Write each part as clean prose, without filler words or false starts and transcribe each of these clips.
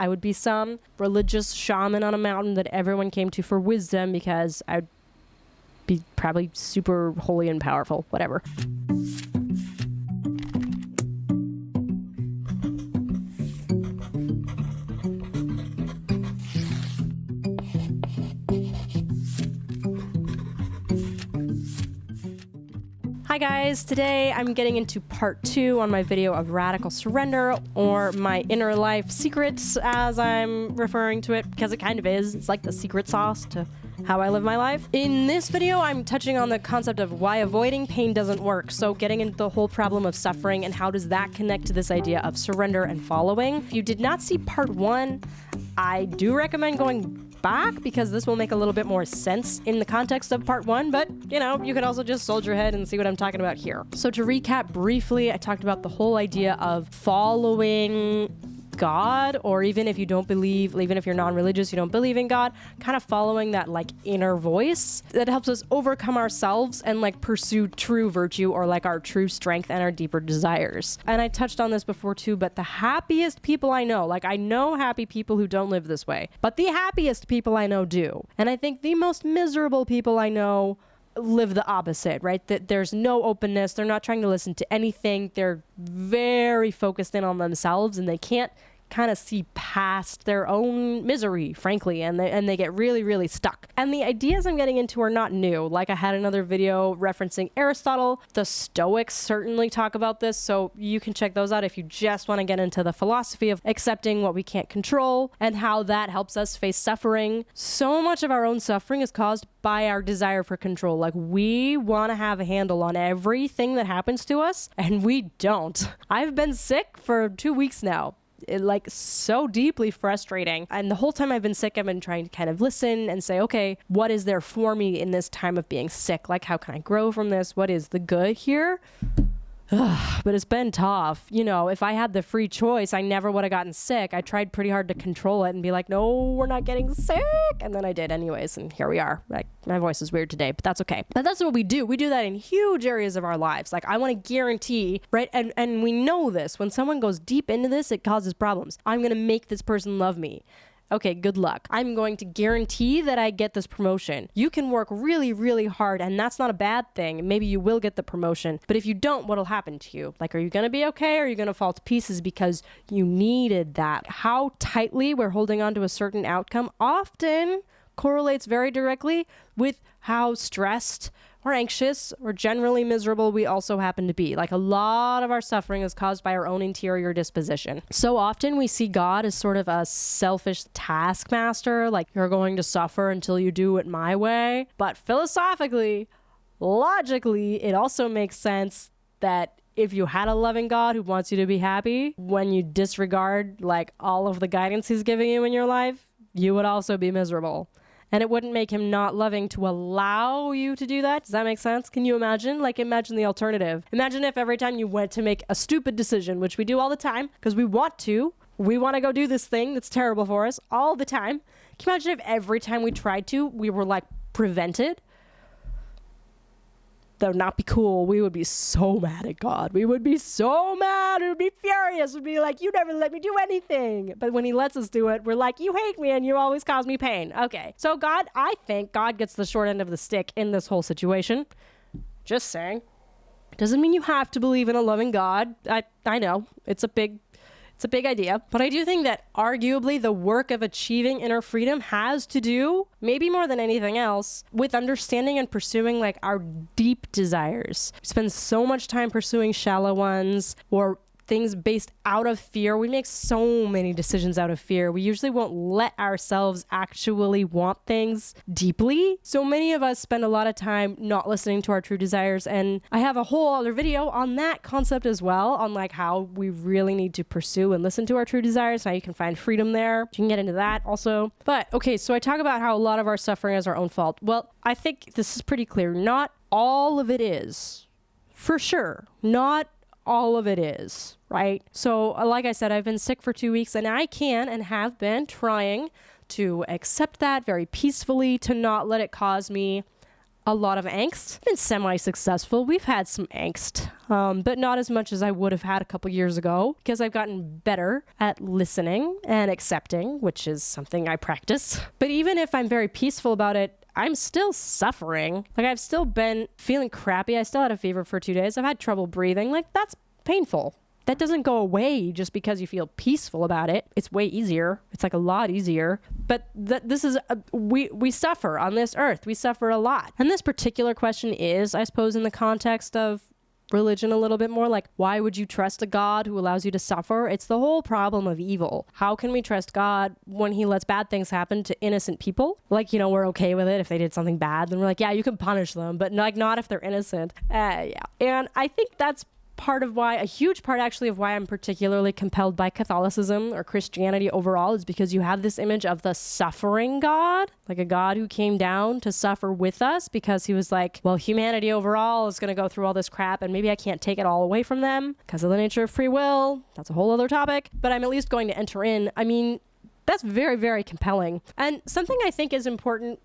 I would be some religious shaman on a mountain that everyone came to for wisdom because I'd be probably super holy and powerful, whatever. Hi guys, today I'm getting into part 2 on my video of radical surrender, or my inner life secrets as I'm referring to it, because it kind of is. It's like the secret sauce to how I live my life. In this video, I'm touching on the concept of why avoiding pain doesn't work. So getting into the whole problem of suffering and how does that connect to this idea of surrender and following. If you did not see part 1, I do recommend going back because this will make a little bit more sense in the context of part 1, but you can also just soldier ahead and see what I'm talking about here. So to recap briefly, I talked about the whole idea of following God, or even if you don't believe, even if you're non-religious, you don't believe in God, kind of following that like inner voice that helps us overcome ourselves and like pursue true virtue, or like our true strength and our deeper desires. And I touched on this before too, but the happiest people I know, like I know happy people who don't live this way, but the happiest people I know do. And I think the most miserable people I know live the opposite, right? That there's no openness. They're not trying to listen to anything. They're very focused in on themselves, and they can't kind of see past their own misery, frankly, and they get really, really stuck. And the ideas I'm getting into are not new. Like I had another video referencing Aristotle. The Stoics certainly talk about this, so you can check those out if you just want to get into the philosophy of accepting what we can't control and how that helps us face suffering. So much of our own suffering is caused by our desire for control. Like we want to have a handle on everything that happens to us, and we don't. I've been sick for 2 weeks now. Like so deeply frustrating. And the whole time I've been sick, I've been trying to kind of listen and say, okay, what is there for me in this time of being sick? Like, how can I grow from this? What is the good here? But it's been tough. If I had the free choice, I never would have gotten sick. I tried pretty hard to control it and be like, no, we're not getting sick. And then I did anyways. And here we are. Like, my voice is weird today, but that's okay. But that's what we do. We do that in huge areas of our lives. Like I want to guarantee, right? And we know this. When someone goes deep into this, it causes problems. I'm going to make this person love me. Okay, good luck. I'm going to guarantee that I get this promotion. You can work really, really hard, and that's not a bad thing. Maybe you will get the promotion, but if you don't, what'll happen to you? Like, are you going to be okay, or are you going to fall to pieces because you needed that? How tightly we're holding on to a certain outcome often correlates very directly with how stressed or anxious or generally miserable we also happen to be. Like a lot of our suffering is caused by our own interior disposition. So often we see God as sort of a selfish taskmaster, like you're going to suffer until you do it my way. But philosophically, logically, it also makes sense that if you had a loving God who wants you to be happy, when you disregard like all of the guidance he's giving you in your life, you would also be miserable. And it wouldn't make him not loving to allow you to do that. Does that make sense? Can you imagine? Like, imagine the alternative. Imagine if every time you went to make a stupid decision, which we do all the time, because we want to go do this thing that's terrible for us all the time. Can you imagine if every time we tried to, we were like prevented? That would not be cool. We would be so mad at God. We would be so mad. We would be furious. We'd be like, you never let me do anything. But when he lets us do it, we're like, you hate me and you always cause me pain. Okay. So I think God gets the short end of the stick in this whole situation. Just saying. Doesn't mean you have to believe in a loving God. I know. It's a big idea. But I do think that arguably the work of achieving inner freedom has to do, maybe more than anything else, with understanding and pursuing like our deep desires. We spend so much time pursuing shallow ones or things based out of fear. We make so many decisions out of fear. We usually won't let ourselves actually want things deeply. So many of us spend a lot of time not listening to our true desires. And I have a whole other video on that concept as well, on like how we really need to pursue and listen to our true desires, how you can find freedom there. You can get into that also. But okay, so I talk about how a lot of our suffering is our own fault. Well, I think this is pretty clear. Not all of it is. For sure. Not all of it is, right? So like I said, I've been sick for 2 weeks, and I can and have been trying to accept that very peacefully, to not let it cause me a lot of angst. Been semi-successful. We've had some angst, but not as much as I would have had a couple years ago because I've gotten better at listening and accepting, which is something I practice. But even if I'm very peaceful about it, I'm still suffering. Like, I've still been feeling crappy. I still had a fever for 2 days. I've had trouble breathing. Like, that's painful. That doesn't go away just because you feel peaceful about it. It's way easier. It's like a lot easier. But this is, we suffer on this earth. We suffer a lot. And this particular question is, I suppose, in the context of religion a little bit more, like, why would you trust a God who allows you to suffer? It's the whole problem of evil. How can we trust God when he lets bad things happen to innocent people? Like, we're okay with it if they did something bad, then we're like, yeah, you can punish them, but like not if they're innocent. Yeah. And I think that's a huge part actually of why I'm particularly compelled by Catholicism or Christianity overall, is because you have this image of the suffering God, like a God who came down to suffer with us because he was like, well, humanity overall is going to go through all this crap and maybe I can't take it all away from them because of the nature of free will. That's a whole other topic, but I'm at least going to enter in. I mean, that's very, very compelling. And something I think is important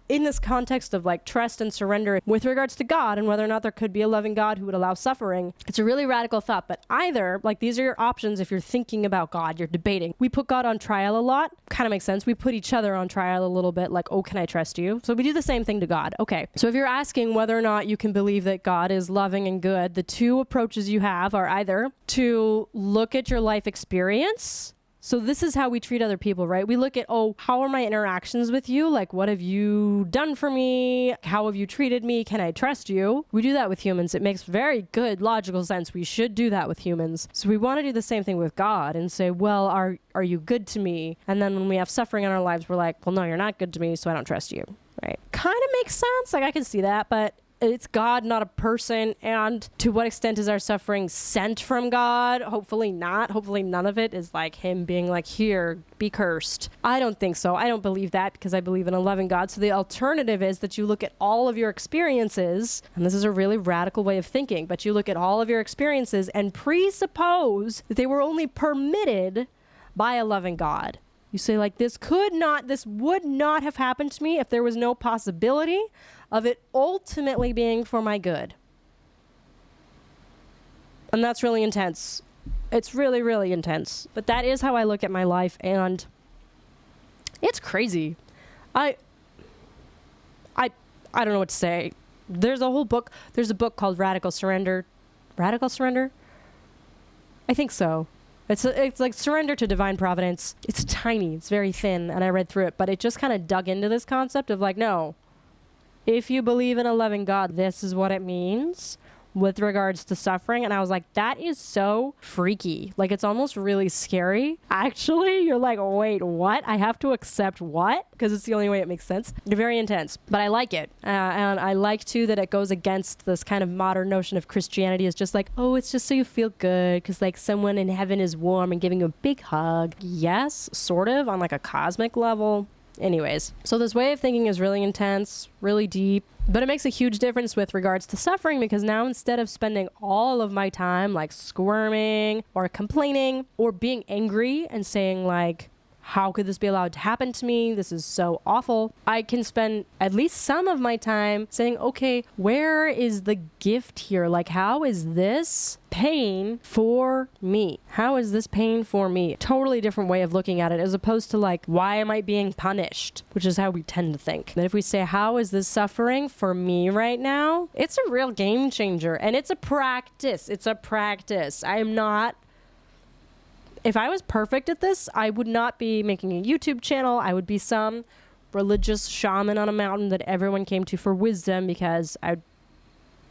in this context of like trust and surrender with regards to God and whether or not there could be a loving God who would allow suffering, it's a really radical thought. But either, like, these are your options if you're thinking about God, you're debating. We put God on trial a lot. Kind of makes sense. We put each other on trial a little bit, like, oh, can I trust you? So we do the same thing to God. Okay. So if you're asking whether or not you can believe that God is loving and good, the two approaches you have are either to look at your life experience. So this is how we treat other people, right? We look at, oh, how are my interactions with you? Like, what have you done for me? How have you treated me? Can I trust you? We do that with humans. It makes very good logical sense. We should do that with humans. So we want to do the same thing with God and say, well, are you good to me? And then when we have suffering in our lives, we're like, well, no, you're not good to me, so I don't trust you, right? Kind of makes sense. Like, I can see that, but it's God, not a person. And to what extent is our suffering sent from God? Hopefully not. Hopefully none of it is like him being like, here, be cursed. I don't think so. I don't believe that because I believe in a loving God. So the alternative is that you look at all of your experiences, and this is a really radical way of thinking, but you look at all of your experiences and presuppose that they were only permitted by a loving God. You say, like, this would not have happened to me if there was no possibility of it ultimately being for my good. And that's really intense. It's really, really intense. But that is how I look at my life, and it's crazy. I don't know what to say. There's a book called Radical Surrender. Radical Surrender? I think so. It's like Surrender to Divine Providence. It's tiny. It's very thin, and I read through it, but it just kind of dug into this concept of like, no, if you believe in a loving God, this is what it means with regards to suffering. And I was like, that is so freaky. Like, it's almost really scary. Actually, you're like, wait, what? I have to accept what? Because it's the only way it makes sense. They're very intense, but I like it. And I like, too, that it goes against this kind of modern notion of Christianity is just like, oh, it's just so you feel good because, like, someone in heaven is warm and giving you a big hug. Yes, sort of, on, like, a cosmic level. Anyways, so this way of thinking is really intense, really deep, but it makes a huge difference with regards to suffering because now instead of spending all of my time like squirming or complaining or being angry and saying like, how could this be allowed to happen to me? This is so awful. I can spend at least some of my time saying, okay, where is the gift here? Like, how is this pain for me? How is this pain for me? Totally different way of looking at it as opposed to like, why am I being punished? Which is how we tend to think. That if we say, how is this suffering for me right now? It's a real game changer and it's a practice. It's a practice. If I was perfect at this, I would not be making a YouTube channel. I would be some religious shaman on a mountain that everyone came to for wisdom because I'd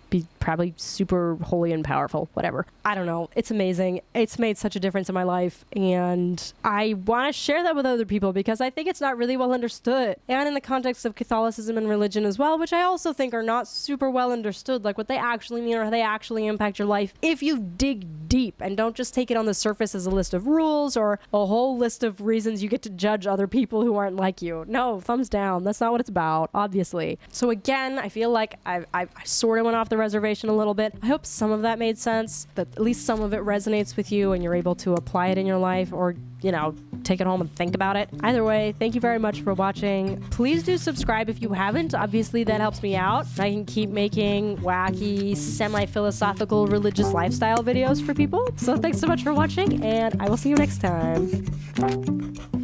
be probably super holy and powerful, whatever. I don't know. It's amazing. It's made such a difference in my life. And I want to share that with other people because I think it's not really well understood. And in the context of Catholicism and religion as well, which I also think are not super well understood, like what they actually mean or how they actually impact your life. If you dig deep and don't just take it on the surface as a list of rules or a whole list of reasons you get to judge other people who aren't like you. No, thumbs down. That's not what it's about, obviously. So again, I feel like I sort of went off the the reservation a little bit. I hope some of that made sense, that at least some of it resonates with you and you're able to apply it in your life, or, you know, take it home and think about it. Either way, thank you very much for watching. Please do subscribe if you haven't. Obviously, that helps me out. I can keep making wacky, semi-philosophical, religious lifestyle videos for people. So thanks so much for watching, and I will see you next time.